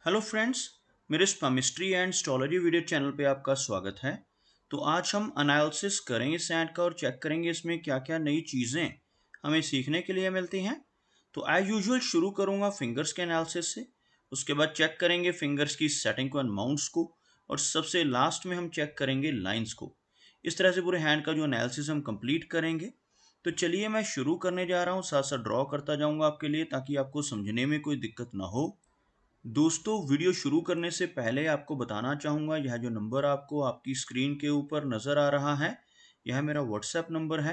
Hello friends, मेरे chemistry and astrology video channel पे आपका स्वागत है। तो आज हम एनालिसिस करेंगे सैंड का और चेक करेंगे इसमें क्या क्या नई चीज़ें हमें सीखने के लिए मिलती हैं। तो एज यूजुअल शुरू करूँगा फिंगर्स के एनालिसिस से, उसके बाद चेक करेंगे फिंगर्स की सेटिंग को एंड माउंट्स को, और सबसे लास्ट में हम चेक करेंगे लाइन्स को। इस तरह से पूरे हैंड का जो एनालिसिस हम कंप्लीट करेंगे। तो चलिए मैं शुरू करने जा रहा हूँ, साथ साथ ड्रॉ करता जाऊँगा आपके लिए ताकि आपको समझने में कोई दिक्कत ना हो। दोस्तों, वीडियो शुरू करने से पहले आपको बताना चाहूँगा, यह जो नंबर आपको आपकी स्क्रीन के ऊपर नज़र आ रहा है, यह मेरा व्हाट्सएप नंबर है।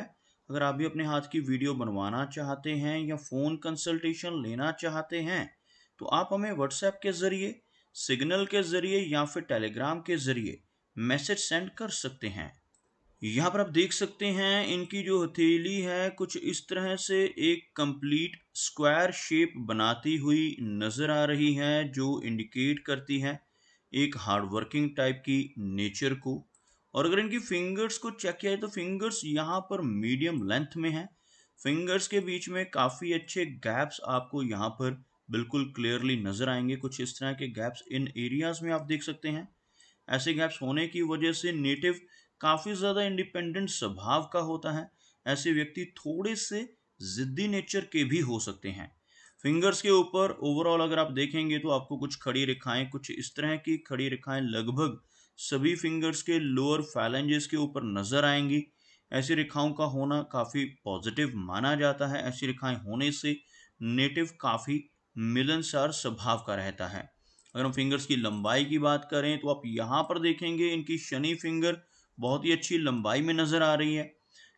अगर आप भी अपने हाथ की वीडियो बनवाना चाहते हैं या फ़ोन कंसल्टेशन लेना चाहते हैं, तो आप हमें व्हाट्सएप के ज़रिए, सिग्नल के ज़रिए या फिर टेलीग्राम के ज़रिए मैसेज सेंड कर सकते हैं। यहाँ पर आप देख सकते हैं इनकी जो हथेली है कुछ इस तरह से एक कंप्लीट स्क्वायर शेप बनाती हुई नज़र आ रही है, जो इंडिकेट करती है एक हार्ड वर्किंग टाइप की नेचर को। और अगर इनकी फिंगर्स को चेक किया जाए तो फिंगर्स यहाँ पर मीडियम लेंथ में है। फिंगर्स के बीच में काफ़ी अच्छे गैप्स आपको यहाँ पर बिल्कुल क्लियरली नज़र आएंगे। कुछ इस तरह के गैप्स इन एरियाज में आप देख सकते हैं। ऐसे गैप्स होने की वजह से नेटिव काफ़ी ज़्यादा इंडिपेंडेंट स्वभाव का होता है। ऐसे व्यक्ति थोड़े से ज़िद्दी नेचर के भी हो सकते हैं। फिंगर्स के ऊपर ओवरऑल अगर आप देखेंगे तो आपको कुछ खड़ी रेखाएं, कुछ इस तरह की खड़ी रेखाएं लगभग सभी फिंगर्स के लोअर फैलेंजेस के ऊपर नज़र आएंगी। ऐसी रेखाओं का होना काफ़ी पॉजिटिव माना जाता है। ऐसी रेखाएं होने से नेटिव काफ़ी मिलनसार स्वभाव का रहता है। अगर हम फिंगर्स की लंबाई की बात करें तो आप यहाँ पर देखेंगे इनकी शनि फिंगर बहुत ही अच्छी लंबाई में नज़र आ रही है।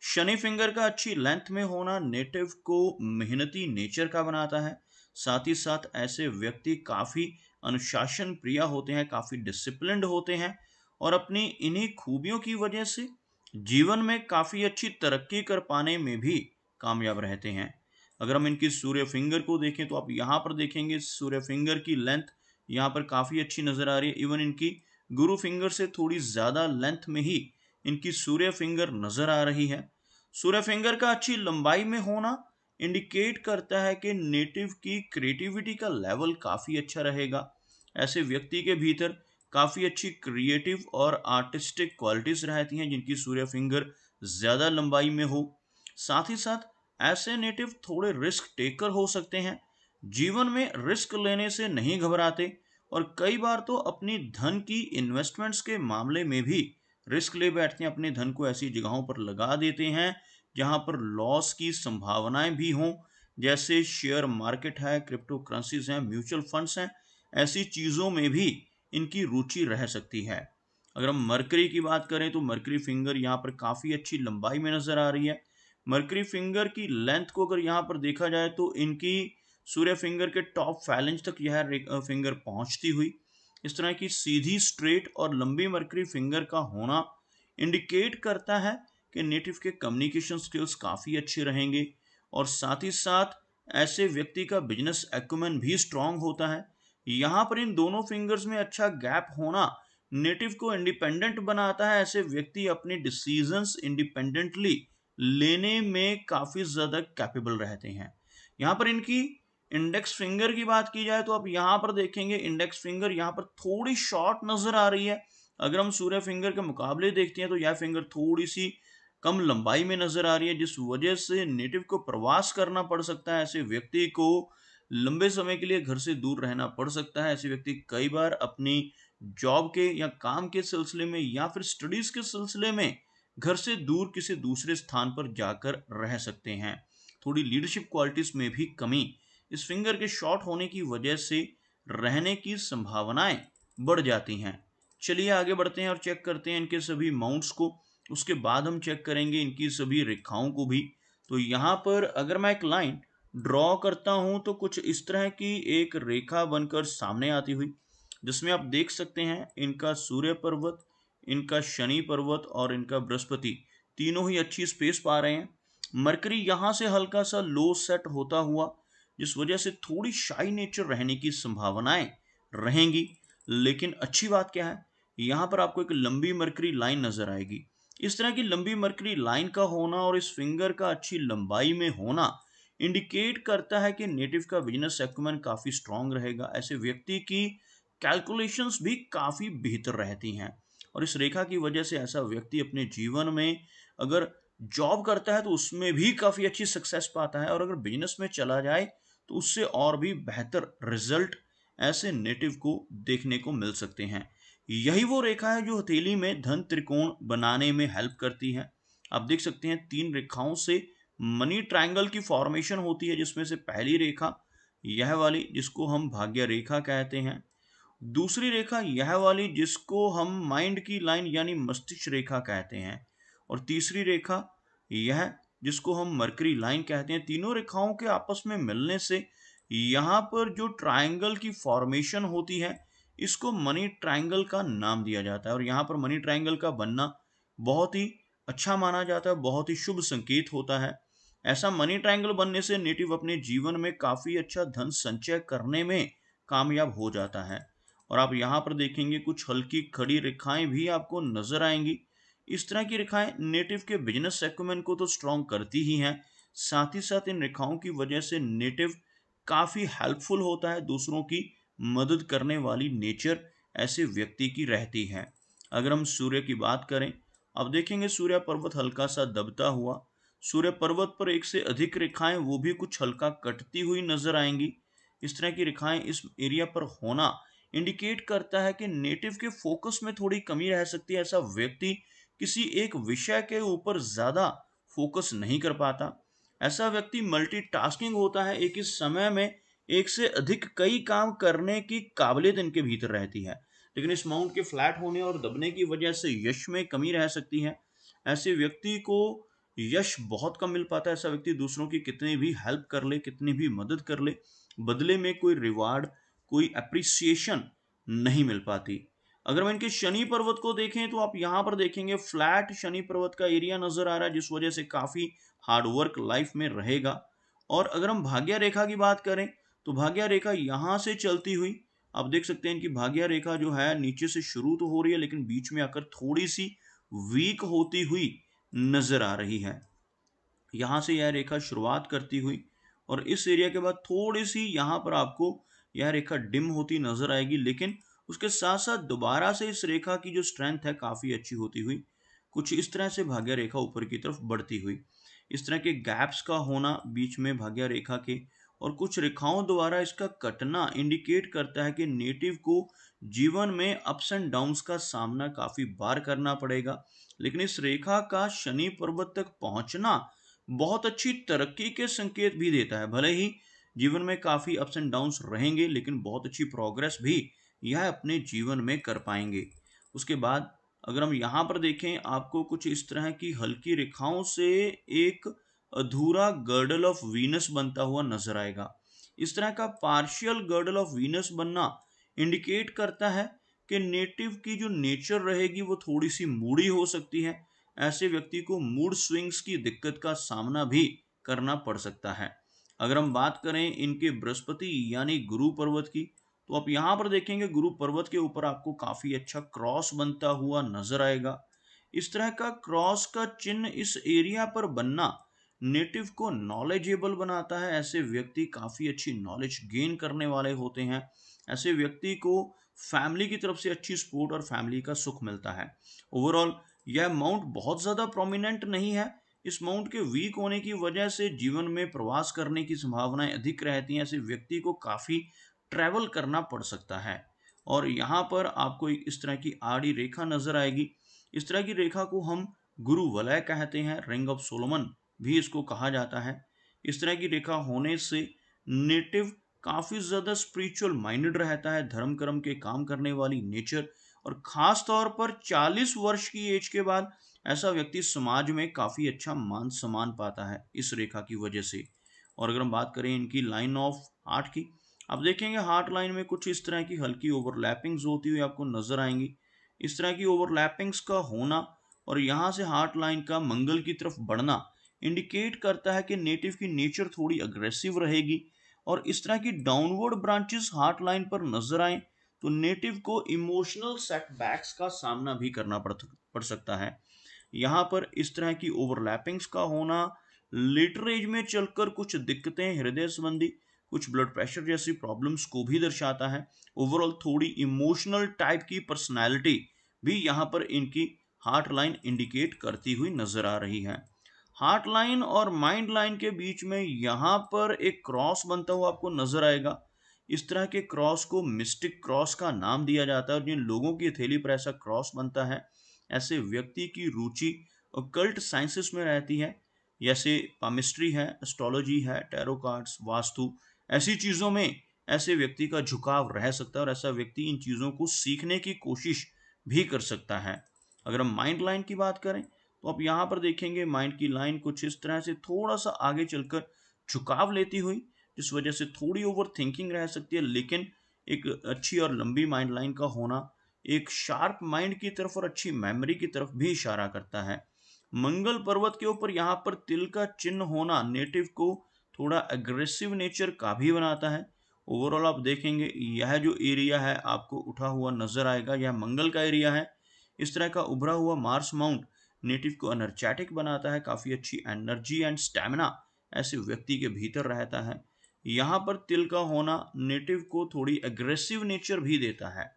शनि फिंगर का अच्छी लेंथ में होना नेटिव को मेहनती नेचर का बनाता है। साथ ही साथ ऐसे व्यक्ति काफ़ी अनुशासन प्रिय होते हैं, काफ़ी डिसिप्लिन्ड होते हैं, और अपनी इन्हीं खूबियों की वजह से जीवन में काफ़ी अच्छी तरक्की कर पाने में भी कामयाब रहते हैं। अगर हम इनकी सूर्य फिंगर को देखें तो आप यहाँ पर देखेंगे सूर्य फिंगर की लेंथ यहाँ पर काफ़ी अच्छी नज़र आ रही है। इवन इनकी गुरु फिंगर से थोड़ी ज़्यादा लेंथ में ही इनकी सूर्य फिंगर नज़र आ रही है। सूर्य फिंगर का अच्छी लंबाई में होना इंडिकेट करता है कि नेटिव की क्रिएटिविटी का लेवल काफ़ी अच्छा रहेगा। ऐसे व्यक्ति के भीतर काफ़ी अच्छी क्रिएटिव और आर्टिस्टिक क्वालिटीज़ रहती हैं जिनकी सूर्य फिंगर ज़्यादा लंबाई में हो। साथ ही साथ ऐसे नेटिव थोड़े रिस्क टेकर हो सकते हैं, जीवन में रिस्क लेने से नहीं घबराते, और कई बार तो अपनी धन की इन्वेस्टमेंट्स के मामले में भी रिस्क ले बैठते हैं। अपने धन को ऐसी जगहों पर लगा देते हैं जहां पर लॉस की संभावनाएं भी हों, जैसे शेयर मार्केट है, क्रिप्टो करेंसीज हैं, म्यूचुअल फंड्स हैं। ऐसी चीज़ों में भी इनकी रुचि रह सकती है। अगर हम मरकरी की बात करें तो मरकरी फिंगर यहाँ पर काफ़ी अच्छी लंबाई में नज़र आ रही है। मरकरी फिंगर की लेंथ को अगर यहाँ पर देखा जाए तो इनकी सूर्य फिंगर के टॉप फैलेंज तक यह फिंगर पहुंचती हुई इस तरह की सीधी स्ट्रेट और लंबी मरकरी फिंगर का होना इंडिकेट करता है कि नेटिव के कम्युनिकेशन स्किल्स काफ़ी अच्छे रहेंगे, और साथ ही साथ ऐसे व्यक्ति का बिजनेस एक्यूमेन भी स्ट्रांग होता है। यहाँ पर इन दोनों फिंगर्स में अच्छा गैप होना नेटिव को इंडिपेंडेंट बनाता है। ऐसे व्यक्ति अपने डिसीजंस इंडिपेंडेंटली लेने में काफ़ी ज़्यादा कैपेबल रहते हैं। यहाँ पर इनकी इंडेक्स फिंगर की बात की जाए तो आप यहाँ पर देखेंगे इंडेक्स फिंगर यहाँ पर थोड़ी शॉर्ट नज़र आ रही है। अगर हम सूर्य फिंगर के मुकाबले देखते हैं तो यह फिंगर थोड़ी सी कम लंबाई में नज़र आ रही है, जिस वजह से नेटिव को प्रवास करना पड़ सकता है। ऐसे व्यक्ति को लंबे समय के लिए घर से दूर रहना पड़ सकता है। ऐसे व्यक्ति कई बार अपनी जॉब के या काम के सिलसिले में या फिर स्टडीज़ के सिलसिले में घर से दूर किसी दूसरे स्थान पर जाकर रह सकते हैं। थोड़ी लीडरशिप क्वालिटीज़ में भी कमी इस फिंगर के शॉर्ट होने की वजह से रहने की संभावनाएं बढ़ जाती हैं। चलिए आगे बढ़ते हैं और चेक करते हैं इनके सभी माउंट्स को। उसके बाद हम चेक करेंगे इनकी सभी रेखाओं को भी। तो यहाँ पर अगर मैं एक लाइन ड्रॉ करता हूँ तो कुछ इस तरह की एक रेखा बनकर सामने आती हुई, जिसमें आप देख सकते हैं इनका सूर्य पर्वत, इनका शनि पर्वत और इनका बृहस्पति तीनों ही अच्छी स्पेस पा रहे हैं। मरकरी यहाँ से हल्का सा लो सेट होता हुआ, जिस वजह से थोड़ी शाई नेचर रहने की संभावनाएं रहेंगी। लेकिन अच्छी बात क्या है, यहाँ पर आपको एक लंबी मरकरी लाइन नजर आएगी। इस तरह की लंबी मरकरी लाइन का होना और इस फिंगर का अच्छी लंबाई में होना इंडिकेट करता है कि नेटिव का बिजनेस एक्यूमेन काफ़ी स्ट्रांग रहेगा। ऐसे व्यक्ति की कैलकुलेशंस भी काफ़ी बेहतर रहती हैं। और इस रेखा की वजह से ऐसा व्यक्ति अपने जीवन में अगर जॉब करता है तो उसमें भी काफ़ी अच्छी सक्सेस पाता है, और अगर बिजनेस में चला जाए तो उससे और भी बेहतर रिजल्ट ऐसे नेटिव को देखने को मिल सकते हैं। यही वो रेखा है जो हथेली में धन त्रिकोण बनाने में हेल्प करती है। आप देख सकते हैं 3 रेखाओं से मनी ट्रायंगल की फॉर्मेशन होती है, जिसमें से पहली रेखा यह वाली जिसको हम भाग्य रेखा कहते हैं, दूसरी रेखा यह वाली जिसको हम माइंड की लाइन यानी मस्तिष्क रेखा कहते हैं, और तीसरी रेखा यह जिसको हम मरकरी लाइन कहते हैं। तीनों रेखाओं के आपस में मिलने से यहाँ पर जो ट्रायंगल की फॉर्मेशन होती है इसको मनी ट्रायंगल का नाम दिया जाता है। और यहाँ पर मनी ट्रायंगल का बनना बहुत ही अच्छा माना जाता है, बहुत ही शुभ संकेत होता है। ऐसा मनी ट्रायंगल बनने से नेटिव अपने जीवन में काफी अच्छा धन संचय करने में कामयाब हो जाता है। और आप यहाँ पर देखेंगे कुछ हल्की खड़ी रेखाएं भी आपको नजर आएंगी। इस तरह की रेखाएं नेटिव के बिजनेस एक्यूमेन को तो स्ट्रॉन्ग करती ही हैं, साथ ही साथ इन रेखाओं की वजह से नेटिव काफी हेल्पफुल होता है, दूसरों की मदद करने वाली नेचर ऐसे व्यक्ति की रहती है। अगर हम सूर्य की बात करें, अब देखेंगे सूर्य पर्वत हल्का सा दबता हुआ। सूर्य पर्वत पर एक से अधिक रेखाएं वो भी कुछ हल्का कटती हुई नजर आएंगी। इस तरह की रेखाएं इस एरिया पर होना इंडिकेट करता है कि नेटिव के फोकस में थोड़ी कमी रह सकती है। ऐसा व्यक्ति किसी एक विषय के ऊपर ज्यादा फोकस नहीं कर पाता। ऐसा व्यक्ति मल्टीटास्किंग होता है, एक ही समय में एक से अधिक कई काम करने की काबिलियत इनके भीतर रहती है, लेकिन इस माउंट के फ्लैट होने और दबने की वजह से यश में कमी रह सकती है। ऐसे व्यक्ति को यश बहुत कम मिल पाता है। ऐसा व्यक्ति दूसरों की कितनी भी हेल्प कर ले, कितनी भी मदद कर ले, बदले में कोई रिवार्ड, कोई अप्रिसिएशन नहीं मिल पाती। अगर हम इनके शनि पर्वत को देखें तो आप यहाँ पर देखेंगे फ्लैट शनि पर्वत का एरिया नजर आ रहा है, जिस वजह से काफी हार्डवर्क लाइफ में रहेगा। और अगर हम भाग्य रेखा की बात करें तो भाग्य रेखा यहाँ से चलती हुई आप देख सकते हैं कि भाग्य रेखा जो है नीचे से शुरू तो हो रही है, लेकिन बीच में आकर थोड़ी सी वीक होती हुई नजर आ रही है। यहाँ से यह रेखा शुरुआत करती हुई और इस एरिया के बाद थोड़ी सी यहाँ पर आपको यह रेखा डिम होती नजर आएगी, लेकिन उसके साथ साथ दोबारा से इस रेखा की जो स्ट्रेंथ है काफी अच्छी होती हुई कुछ इस तरह से भाग्य रेखा ऊपर की तरफ बढ़ती हुई। इस तरह के गैप्स का होना बीच में भाग्य रेखा के और कुछ रेखाओं द्वारा इसका कटना इंडिकेट करता है कि नेटिव को जीवन में अप्स एंड डाउन्स का सामना काफी बार करना पड़ेगा, लेकिन इस रेखा का शनि पर्वत तक पहुंचना बहुत अच्छी तरक्की के संकेत भी देता है। भले ही जीवन में काफी अप्स एंड डाउन्स रहेंगे, लेकिन बहुत अच्छी प्रोग्रेस भी यह अपने जीवन में कर पाएंगे। उसके बाद अगर हम यहाँ पर देखें, आपको कुछ इस तरह की हल्की रेखाओं से एक अधूरा गर्डल ऑफ वीनस बनता हुआ नजर आएगा। इस तरह का पार्शियल गर्डल ऑफ वीनस बनना इंडिकेट करता है कि नेटिव की जो नेचर रहेगी वो थोड़ी सी मूडी हो सकती है। ऐसे व्यक्ति को मूड स्विंग्स की दिक्कत का सामना भी करना पड़ सकता है। अगर हम बात करें इनके बृहस्पति यानी गुरु पर्वत की, तो आप यहाँ पर देखेंगे गुरु पर्वत के ऊपर आपको काफी अच्छा क्रॉस बनता हुआ नजर आएगा। इस तरह का क्रॉस का चिन्ह इस एरिया पर बनना नेटिव को नॉलेजेबल बनाता है। ऐसे व्यक्ति काफी अच्छी नॉलेज गेन करने वाले होते हैं। ऐसे व्यक्ति को फैमिली की तरफ से अच्छी सपोर्ट और फैमिली का सुख मिलता है। ओवरऑल यह माउंट बहुत ज्यादा प्रोमिनेंट नहीं है। इस माउंट के वीक होने की वजह से जीवन में प्रवास करने की संभावनाएं अधिक रहती हैं। ऐसे व्यक्ति को काफी ट्रैवल करना पड़ सकता है। और यहाँ पर आपको एक इस तरह की आड़ी रेखा नजर आएगी। इस तरह की रेखा को हम गुरु वलय कहते हैं, रिंग ऑफ सोलोमन भी इसको कहा जाता है। इस तरह की रेखा होने से नेटिव काफी ज्यादा स्पिरिचुअल माइंडेड रहता है, धर्म कर्म के काम करने वाली नेचर, और खास तौर पर 40 वर्ष की एज के बाद ऐसा व्यक्ति समाज में काफी अच्छा मान सम्मान पाता है इस रेखा की वजह से। और अगर हम बात करें इनकी लाइन ऑफ हार्ट की, आप देखेंगे हार्ट लाइन में कुछ इस तरह की हल्की ओवरलैपिंग्स होती हुई आपको नजर आएंगी। इस तरह की ओवरलैपिंग्स का होना और यहाँ से हार्ट लाइन का मंगल की तरफ बढ़ना इंडिकेट करता है कि नेटिव की नेचर थोड़ी अग्रेसिव रहेगी। और इस तरह की डाउनवर्ड ब्रांचेस हार्ट लाइन पर नजर आए तो नेटिव को इमोशनल सेटबैक्स का सामना भी करना पड़ सकता है। यहाँ पर इस तरह की ओवरलैपिंग्स का होना लेटर एज में चलकर कुछ दिक्कतें हृदय संबंधी, कुछ ब्लड प्रेशर जैसी प्रॉब्लम्स को भी दर्शाता है। ओवरऑल थोड़ी इमोशनल टाइप की पर्सनैलिटी भी यहाँ पर इनकी हार्ट लाइन इंडिकेट करती हुई नजर आ रही है। हार्ट लाइन और माइंड लाइन के बीच में यहाँ पर एक क्रॉस बनता हुआ आपको नजर आएगा। इस तरह के क्रॉस को मिस्टिक क्रॉस का नाम दिया जाता है, और जिन लोगों की हथेली पर ऐसा क्रॉस बनता है, ऐसे व्यक्ति की रुचि ऑकल्ट साइंसेस में रहती है, जैसे पामिस्ट्री है, एस्ट्रोलॉजी है, टैरो कार्ड्स, वास्तु, ऐसी चीजों में ऐसे व्यक्ति का झुकाव रह सकता है, और ऐसा व्यक्ति इन चीजों को सीखने की कोशिश भी कर सकता है। अगर हम माइंड लाइन की बात करें तो आप यहाँ पर देखेंगे माइंड की लाइन कुछ इस तरह से थोड़ा सा आगे चलकर झुकाव लेती हुई, जिस वजह से थोड़ी ओवर थिंकिंग रह सकती है, लेकिन एक अच्छी और लंबी माइंड लाइन का होना एक शार्प माइंड की तरफ और अच्छी मेमोरी की तरफ भी इशारा करता है। मंगल पर्वत के ऊपर यहाँ पर तिल का चिन्ह होना नेटिव को थोड़ा अग्रेसिव नेचर का भी बनाता है। ओवरऑल आप देखेंगे यह जो एरिया है आपको उठा हुआ नजर आएगा, यह मंगल का एरिया है। इस तरह का उभरा हुआ मार्स माउंट नेटिव को एनर्जेटिक बनाता है, काफी अच्छी एनर्जी एंड स्टैमिना ऐसे व्यक्ति के भीतर रहता है। यहाँ पर तिल का होना नेटिव को थोड़ी एग्रेसिव नेचर भी देता है।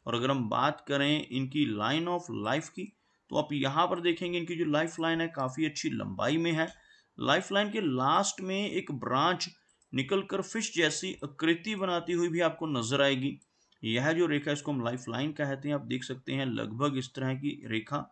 और अगर हम बात करें इनकी लाइन ऑफ लाइफ की, तो आप यहाँ पर देखेंगे इनकी जो लाइफ लाइन है काफी अच्छी लंबाई में है। लाइफ लाइन के लास्ट में एक ब्रांच निकलकर फिश जैसी आकृति बनाती हुई भी आपको नजर आएगी। यह जो रेखा इसको हम लाइफ लाइन कहते हैं, आप देख सकते हैं लगभग इस तरह की रेखा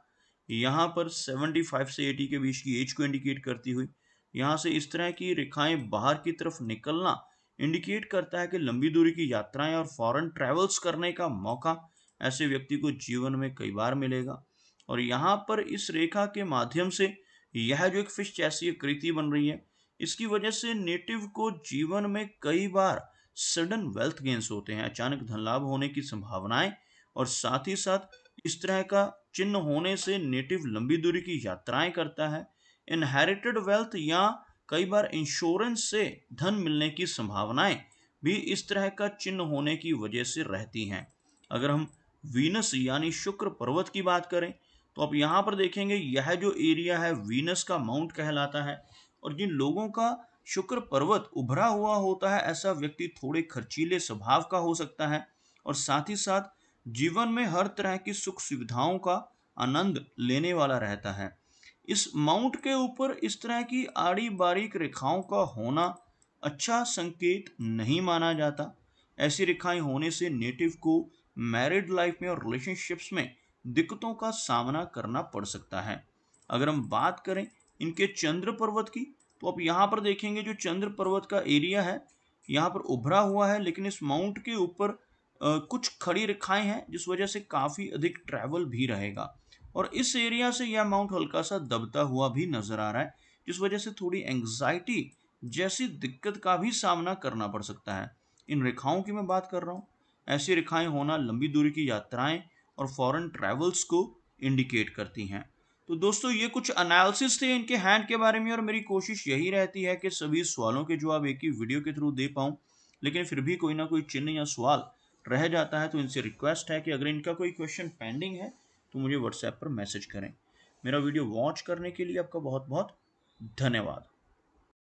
यहाँ पर 75 से 80 के बीच की एज को इंडिकेट करती हुई, यहाँ से इस तरह की रेखाएं बाहर की तरफ निकलना इंडिकेट करता है कि लंबी दूरी की यात्राएं और फॉरेन ट्रेवल्स करने का मौका ऐसे व्यक्ति को जीवन में कई बार मिलेगा। और यहाँ पर इस रेखा के माध्यम से यह जो एक फिश जैसी आकृति बन रही है, इसकी वजह से नेटिव को जीवन में कई बार सडन वेल्थ गेन्स होते हैं, अचानक धन लाभ होने की संभावनाएं। और साथ ही साथ इस तरह का चिन्ह होने से नेटिव लंबी दूरी की यात्राएं करता है। इनहेरिटेड वेल्थ या कई बार इंश्योरेंस से धन मिलने की संभावनाएं भी इस तरह का चिन्ह होने की वजह से रहती हैं। अगर हम वीनस यानी शुक्र पर्वत की बात करें तो आप यहाँ पर देखेंगे यह जो एरिया है वीनस का माउंट कहलाता है। और जिन लोगों का शुक्र पर्वत उभरा हुआ होता है, ऐसा व्यक्ति थोड़े खर्चीले स्वभाव का हो सकता है, और साथ ही साथ जीवन में हर तरह की सुख सुविधाओं का आनंद लेने वाला रहता है। इस माउंट के ऊपर इस तरह की आड़ी बारीक रेखाओं का होना अच्छा संकेत नहीं माना जाता। ऐसी रेखाएं होने से नेटिव को मैरिड लाइफ में और रिलेशनशिप्स में दिक्कतों का सामना करना पड़ सकता है। अगर हम बात करें इनके चंद्र पर्वत की, तो आप यहाँ पर देखेंगे जो चंद्र पर्वत का एरिया है यहाँ पर उभरा हुआ है, लेकिन इस माउंट के ऊपर कुछ खड़ी रेखाएं हैं, जिस वजह से काफी अधिक ट्रैवल भी रहेगा। और इस एरिया से यह माउंट हल्का सा दबता हुआ भी नजर आ रहा है, जिस वजह से थोड़ी एंग्जाइटी जैसी दिक्कत का भी सामना करना पड़ सकता है। इन रेखाओं की मैं बात कर रहा हूँ। ऐसी रेखाएं होना लंबी दूरी की यात्राएं और फॉरेन ट्रैवल्स को इंडिकेट करती हैं। तो दोस्तों ये कुछ एनालिसिस थे इनके हैंड के बारे में, और मेरी कोशिश यही रहती है कि सभी सवालों के जवाब एक ही वीडियो के थ्रू दे पाऊँ, लेकिन फिर भी कोई ना कोई चिन्ह या सवाल रह जाता है, तो इनसे रिक्वेस्ट है कि अगर इनका कोई क्वेश्चन पेंडिंग है तो मुझे व्हाट्सएप पर मैसेज करें। मेरा वीडियो वॉच करने के लिए आपका बहुत बहुत धन्यवाद।